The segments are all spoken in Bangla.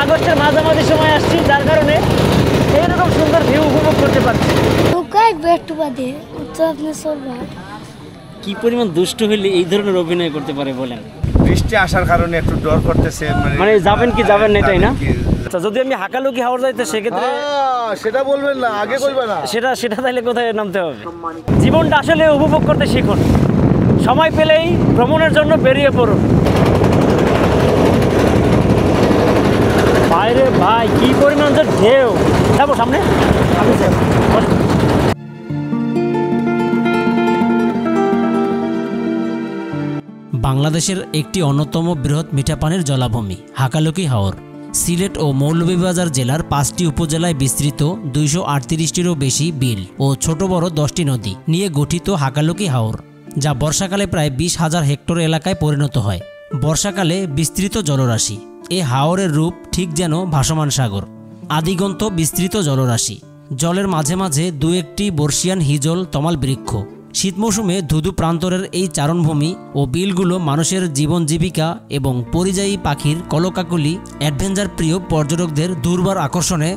আগস্টের মাঝামাঝি সময় আসছি, যার কারণে এইরকম সুন্দর ভিউ উপভোগ করতে পারছি। কি পরিমাণ দুষ্ট হইলে এই ধরনের অভিনয় করতে পারে বলেন? বৃষ্টি আসার কারণে একটু ডর করতেছে, মানে যাবেন কি যাবেন না তাই না? আচ্ছা, যদি আমি হাকালুকি হাওর যাইতে সেক্ষেত্রে সেটা বলবেন না, আগে বলবেন না। সেটা তাহলে কোথায় নামতে হবে? জীবনটা আসলে উপভোগ করতে শিখুন, সময় পেলেই ভ্রমণের জন্য বেরিয়ে পড়ুন। বাইরে ভাই কি পরিমাণ যে ঢেউ! যাবো সামনে, আমি বাংলাদেশের একটি অন্যতম বৃহৎ মিঠা পানির জলাভূমি হাকালুকি হাওর সিলেট ও মৌলভীবাজার জেলার 5টি উপজেলায় বিস্তৃত 238টিরও বেশি বিল ও ছোট বড় 10টি নদী নিয়ে গঠিত হাকালুকি হাওর, যা বর্ষাকালে প্রায় 20,000 হেক্টর এলাকায় পরিণত হয়। বর্ষাকালে বিস্তৃত জলরাশি। এ হাওরের রূপ ঠিক যেন ভাসমান সাগর, আদিগন্ত বিস্তৃত জলরাশি। জলের মাঝে মাঝে দু একটি বর্ষিয়ান হিজল তমাল বৃক্ষ। শীত মৌসুমে ধুধু প্রান্তরের এই চারণভূমি ও বিলগুলো মানুষের জীবন জীবিকা এবং পরিযায়ী পাখির কলকাকলি অ্যাডভেঞ্চার প্রিয় পর্যটকদের দুর্বার আকর্ষণে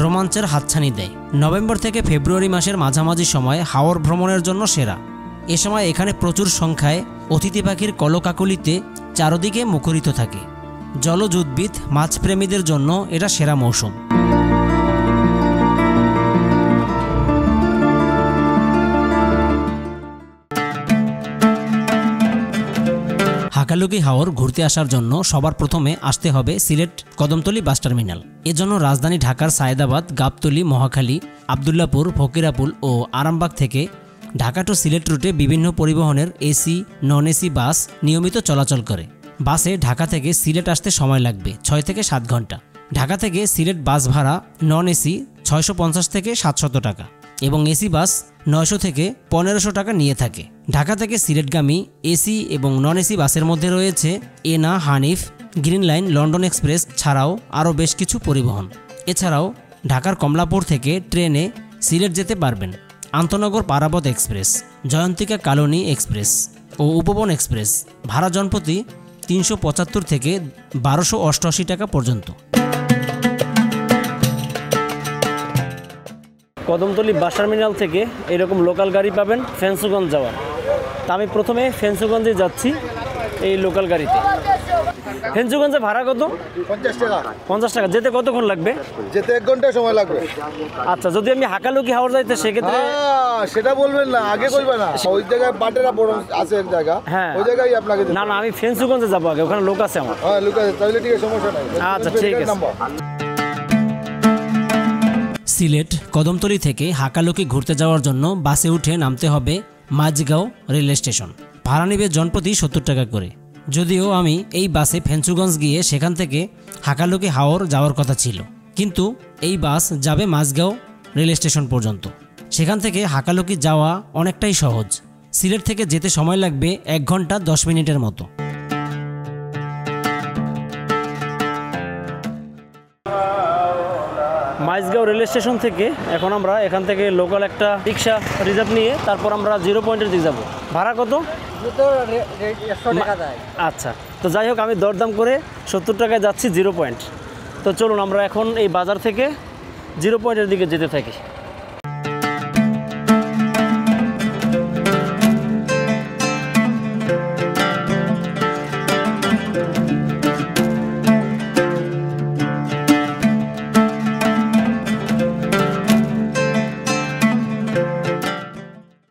রোমাঞ্চের হাতছানি দেয়। নভেম্বর থেকে ফেব্রুয়ারি মাসের মাঝামাঝি সময় হাওর ভ্রমণের জন্য সেরা। এ সময় এখানে প্রচুর সংখ্যায় অতিথি পাখির কলকাকলিতে চারদিকে মুখরিত থাকে। জলজ উদ্ভিদ মাছপ্রেমীদের জন্য এটা সেরা মৌসুম। হাকালুকি হাওর ঘুরতে আসার জন্য সবার প্রথমে আসতে হবে সিলেট কদমতলী বাস টার্মিনাল। এজন্য রাজধানী ঢাকার সায়েদাবাদ, গাবতলী, মহাখালী, আবদুল্লাপুর, ফকিরাপুল ও আরামবাগ থেকে ঢাকা টু সিলেট রুটে বিভিন্ন পরিবহনের এসি, নন এসি বাস নিয়মিত চলাচল করে। বাসে ঢাকা থেকে সিলেট আসতে সময় লাগবে 6 থেকে 7 ঘন্টা। ঢাকা থেকে সিলেট বাস ভাড়া নন এসি 650 থেকে 700 টাকা এবং এসি বাস 900 থেকে 1500 টাকা নিয়ে থাকে। ঢাকা থেকে সিলেটগামী এসি এবং নন এসি বাসের মধ্যে রয়েছে Ena, Hanif, green line, London express ছাড়াও আরও বেশ কিছু পরিবহন। এছাড়াও ঢাকার কমলাপুর থেকে ট্রেনে সিলেট যেতে পারবেন আন্তনগর পারাবত এক্সপ্রেস, জয়ন্তিকা কালনী এক্সপ্রেস ও উপবন এক্সপ্রেস। ভাড়া জনপ্রতি 375 থেকে 1288 টাকা পর্যন্ত। কদমতলী বাস টার্মিনাল থেকে এরকম লোকাল গাড়ি পাবেন ফেন্সুগঞ্জ যাওয়ার। তা আমি প্রথমে ফেন্সুগঞ্জে যাচ্ছি এই লোকাল গাড়িতে। ফেন্সুগঞ্জে ভাড়া কত? 50 টাকা। 50 টাকা। যেতে কতক্ষণ লাগবে? যেতে 1 ঘন্টা সময় লাগবে। আচ্ছা, যদি আমি হাকালুকি হাওর যাইতে সেক্ষেত্রে সেটা বলবেন না, আগে বলবেন না। ওই জায়গায় বাটেরা বড় আছে এক জায়গা, হ্যাঁ ওই জায়গায় আপনাকে না আমি ফেন্সুগঞ্জে যাবো আগে, ওখানে লোক আছে আমার। হ্যাঁ, লোক আছে, তাহলে ঠিক আছে, সমস্যা নাই। আচ্ছা ঠিক আছে। সিলেট কদমতলী থেকে হাকালুকি ঘুরতে যাওয়ার জন্য বাসে উঠে নামতে হবে মাঝগাঁও রেল স্টেশন। ভাড়া নেবে জনপ্রতি 70 টাকা করে। যদিও আমি এই বাসে ফেন্সুগঞ্জ গিয়ে সেখান থেকে হাকালুকি হাওর যাওয়ার কথা ছিল, কিন্তু এই বাস যাবে মাঝগাঁও রেল স্টেশন পর্যন্ত। সেখান থেকে হাকালুকি যাওয়া অনেকটাই সহজ। সিলেট থেকে যেতে সময় লাগবে 1 ঘন্টা 10 মিনিটের মতো। মাইজগাঁও রেল স্টেশন থেকে এখন আমরা এখান থেকে লোকাল একটা রিক্সা রিজার্ভ নিয়ে তারপর আমরা 0 পয়েন্টের দিকে যাবো। ভাড়া কত? 100 টাকা দেয়। আচ্ছা, তো যাই হোক আমি দরদাম করে 70 টাকায় যাচ্ছি 0 পয়েন্ট। তো চলুন আমরা এখন এই বাজার থেকে 0 পয়েন্টের দিকে যেতে থাকি।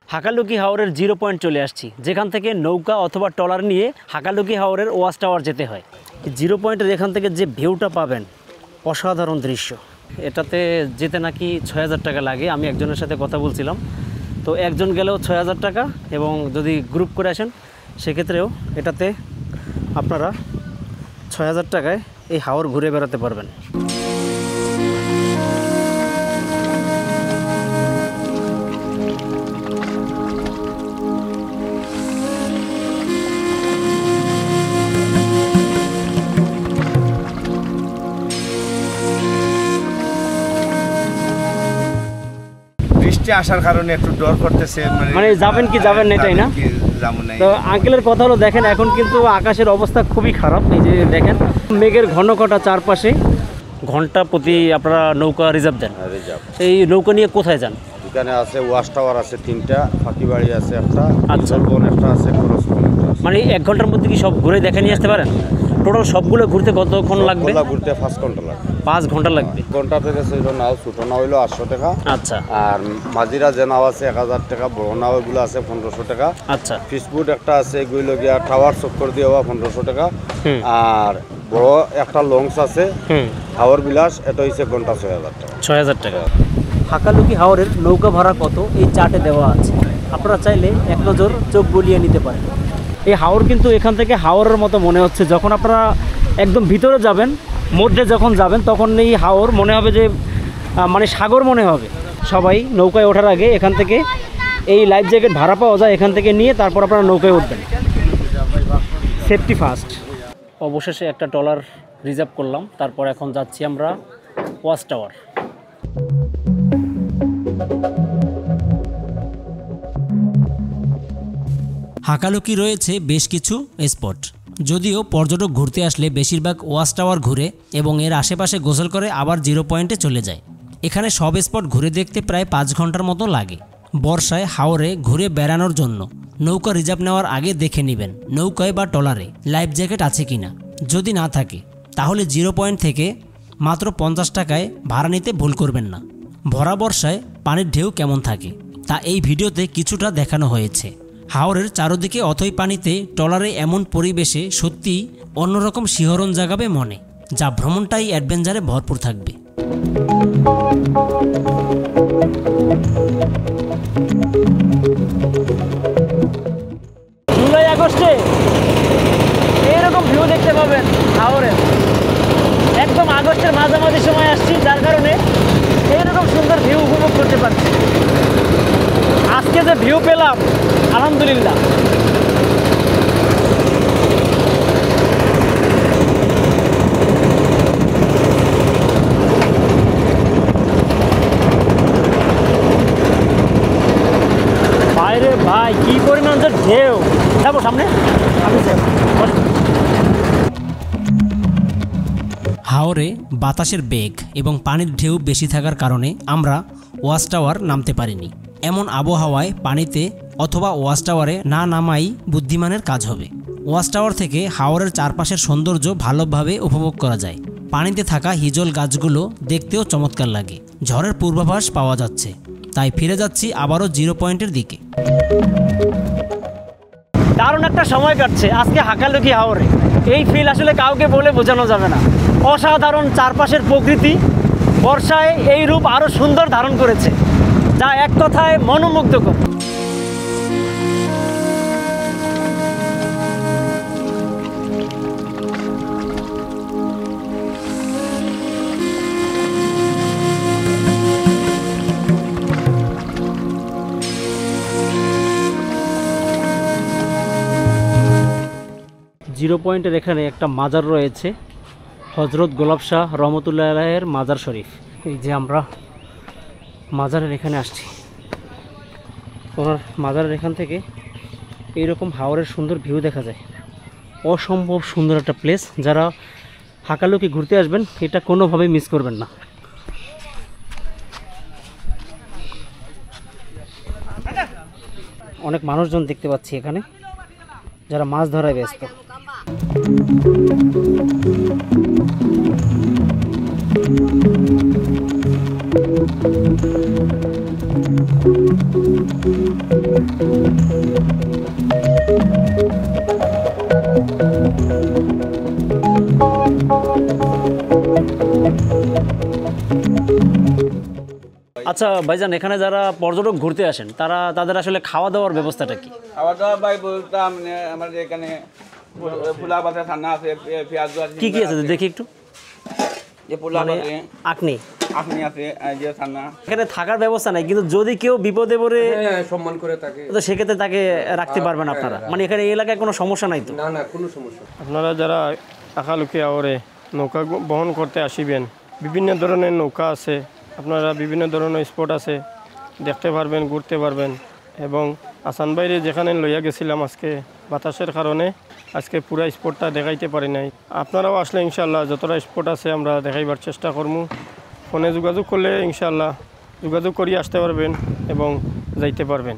হাকালুকি হাওরের 0 পয়েন্ট চলে আসছি, যেখান থেকে নৌকা অথবা ট্রলার নিয়ে হাকালুকি হাওরের ওয়াচ টাওয়ার যেতে হয়। 0 পয়েন্টের এখান থেকে যে ভিউটা পাবেন অসাধারণ দৃশ্য। এটাতে যেতে নাকি 6000 টাকা লাগে। আমি একজনের সাথে কথা বলছিলাম, তো একজন গেলেও 6000 টাকা, এবং যদি গ্রুপ করে আসেন সেক্ষেত্রেও এটাতে আপনারা 6000 টাকায় এই হাওর ঘুরে বেড়াতে পারবেন। বৃষ্টি আসার কারণে একটু ডর করতেছে, মানে যাবেন কি যাবেন না তাই না? তো আঙ্কেলের কথা হলো, দেখেন এখন কিন্তু আকাশের অবস্থা খুবই খারাপ। এই যে দেখেন মেঘের ঘন ঘটা চারপাশে, ঘন্টা প্রতি আপনারা নৌকা রিজার্ভ দেন? রিজার্ভ। এই নৌকা নিয়ে কোথায় যান? এখানে আছে ওয়াশ টাওয়ার আছে 3টা, ফাঁকিবাড়ি আছে একটা, আচ্ছা। বন একটা আছে, খরচবন একটা আছে। মানে 1 ঘন্টার মধ্যে কি সব ঘুরে দেখে নিয়ে আসতে পারেন? টোটাল সবগুলো ঘুরতে কতক্ষণ লাগবে? সবগুলা ঘুরতে 5 ঘন্টা লাগবে। 5 ঘন্টা লাগবে। ঘন্টা থেকে ছিল নাও, ছোট নাও হইলো 800 টাকা। আচ্ছা আর মাঝিরা যে নাও আছে 1000 টাকা, বড় নাও এগুলো আছে 1500 টাকা। আচ্ছা ফিসবুট একটা আছে, এগুলো গিয়া টাওয়ার চক্কর দিয়ে 1500 টাকা। হুম। আর বড় একটা লঞ্চ আছে হাওর বিলাস, এটা হচ্ছে ঘন্টা 6000 টাকা। 6000 টাকা। হাকালুকি হাওরের নৌকা ভাড়া কত এই চার্টে দেওয়া আছে, আপনারা চাইলে এক নজর চোখ বুলিয়ে নিতে পারেন। এই হাওর কিন্তু এখান থেকে হাওরের মতো মনে হচ্ছে, যখন আপনারা একদম ভিতরে যাবেন, মধ্যে যখন যাবেন, তখন এই হাওর মনে হবে যে মানে সাগর মনে হবে। সবাই নৌকায় ওঠার আগে এখান থেকে এই লাইফ জ্যাকেট ভাড়া পাওয়া যায়, এখান থেকে নিয়ে তারপর আপনারা নৌকায় উঠবেন, সেফটি ফার্স্ট। অবশেষে একটা ট্রলার রিজার্ভ করলাম, তারপর এখন যাচ্ছি আমরা ওয়াচ টাওয়ার। হাকালুকি রয়েছে বেশ কিছু স্পট, যদিও পর্যটক ঘুরতে আসলে বেশিরভাগ ওয়াচ টাওয়ার ঘুরে এবং এর আশেপাশে গোসল করে আবার 0 পয়েন্টে চলে যায়। এখানে সব স্পট ঘুরে দেখতে প্রায় 5 ঘন্টার মতো লাগে। বর্ষায় হাওরে ঘুরে বেড়ানোর জন্য নৌকা রিজার্ভ নেওয়ার আগে দেখে নেবেন নৌকায় বা ট্রলারে লাইফ জ্যাকেট আছে কিনা। যদি না থাকে তাহলে 0 পয়েন্ট থেকে মাত্র 50 টাকায় ভাড়া নিতে ভুল করবেন না। ভরা বর্ষায় পানির ঢেউ কেমন থাকে তা এই ভিডিওতে কিছুটা দেখানো হয়েছে। হাওরের চারদিকে অথই পানিতে ট্রলারে এমন পরিবেশে সত্যি অন্যরকম শিহরণ জাগাবে মনে, যা ভ্রমণটাই অ্যাডভেঞ্চারে ভরপুর থাকবে। জুলাই আগস্টে এইরকম ভিউ দেখতে পাবেন হাওরের। একদম আগস্টের মাঝামাঝি সময় আসছি, যার কারণে এইরকম সুন্দর ভিউ উপভোগ করতে পারছি। আজকে যে ভিউ পেলাম আলহামদুলিল্লাহ। বাইরে ভাই কি পরিমাণ যে ঢেউ, যাবো সামনে আমি যাবো। হাওরে বাতাসের বেগ এবং পানির ঢেউ বেশি থাকার কারণে আমরা ওয়াচ টাওয়ার নামতে পারিনি। এমন আবহাওয়ায় পানিতে অথবা ওয়াচ টাওয়ারে না নামাই বুদ্ধিমানের কাজ হবে। ওয়াচ টাওয়ার থেকে হাওরের চারপাশের সৌন্দর্য ভালোভাবে উপভোগ করা যায়। পানিতে থাকা হিজল গাছগুলো দেখতেও চমৎকার লাগে। ঝড়ের পূর্বাভাস পাওয়া যাচ্ছে, তাই ফিরে যাচ্ছি আবারও 0 পয়েন্টের দিকে। দারুণ একটা সময় কাটছে আজকে হাকালুকি হাওরে। এই ফিল আসলে কাউকে বলে বোঝানো যাবে না। অসাধারণ চারপাশের প্রকৃতি বর্ষায় এই রূপ আরও সুন্দর ধারণ করেছে, যা এক কথায় মনোমুগ্ধকর। জিরো পয়েন্টের এখানে একটা মাজার রয়েছে, হজরত গোলাপ শাহ রহমতুল্লাহ আলাইহির মাজার শরীফ। এই যে আমরা মাজারের এখানে আসছি, ওনার মাজারের এখান থেকে এইরকম হাওরের সুন্দর ভিউ দেখা যায়। অসম্ভব সুন্দর একটা প্লেস, যারা হাকালুকি ঘুরতে আসবেন এটা কোনোভাবেই মিস করবেন না। অনেক মানুষজন দেখতে পাচ্ছি এখানে, যারা মাছ ধরায় ব্যস্ত। আচ্ছা ভাইজান, এখানে যারা পর্যটক ঘুরতে আসেন তাদের আসলে খাওয়া দাওয়ার ব্যবস্থাটা কি? খাওয়া দাওয়া ভাই বলতাম আমাদের এখানে পোলা বাতা ছানা আছে, পেঁয়াজ আছে, কি কি আছে দেখি একটু। যে পোলা মানে আছে, আকনি আপনি আছে, যে ছানা। এখানে থাকার ব্যবস্থা নাই, কিন্তু যদি কেউ বিপদে পড়ে সম্মান করে তাকে, তো সেক্ষেত্রে তাকে রাখতে পারবেন আপনারা? মানে এখানে এই এলাকায় কোনো সমস্যা নাই তো? না না কোনো সমস্যা। আপনারা যারা হাকালুকি হাওরে নৌকা বহন করতে আসিবেন, বিভিন্ন ধরনের নৌকা আছে, আপনারা বিভিন্ন ধরনের স্পট আছে, দেখতে পারবেন, ঘুরতে পারবেন। এবং আসান বাইরে যেখানে লইয়া গেছিলাম আজকে বাতাসের কারণে আজকে পুরা স্পটটা দেখাইতে পারি নাই। আপনারাও আসলে ইনশাল্লাহ যতটা স্পট আছে আমরা দেখাইবার চেষ্টা করবো। ফোনে যোগাযোগ করলে ইনশাল্লাহ যোগাযোগ করিয়ে আসতে পারবেন এবং যাইতে পারবেন।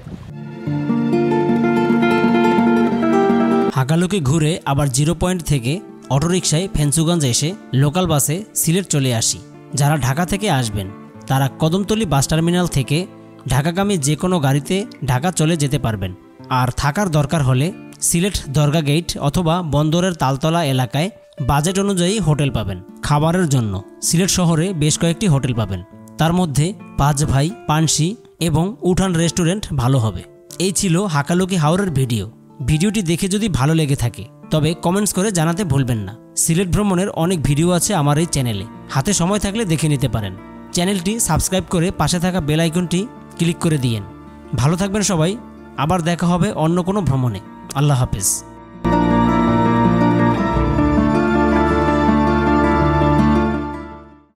হাকালুকি ঘুরে আবার 0 পয়েন্ট থেকে অটোরিকশায় ফেঞ্চুগঞ্জ এসে লোকাল বাসে সিলেট চলে আসি। যারা ঢাকা থেকে আসবেন তারা কদমতলী বাস টার্মিনাল থেকে ঢাকাগামী যে কোনো গাড়িতে ঢাকা চলে যেতে পারবেন। আর থাকার দরকার হলে সিলেট দরগা গেট অথবা বন্দরের তালতলা এলাকায় বাজেট অনুযায়ী হোটেল পাবেন। খাবারের জন্য সিলেট শহরে বেশ কয়েকটি হোটেল পাবেন, তার মধ্যে 5 ভাই, পানসি এবং উঠান রেস্টুরেন্ট ভালো হবে। এই ছিল হাকালুকি হাওরের ভিডিওটি দেখে যদি ভালো লেগে থাকে তবে কমেন্টস করে জানাতে ভুলবেন না। সিলেট ভ্রমণের অনেক ভিডিও আছে আমার এই চ্যানেলে, হাতে সময় থাকলে দেখে নিতে পারেন। চ্যানেলটি সাবস্ক্রাইব করে পাশে থাকা বেল আইকনটি ক্লিক করে দিয়েন। ভালো থাকবেন সবাই, আবার দেখা হবে অন্য কোনো ভ্রমণে। আল্লাহ হাফেজ।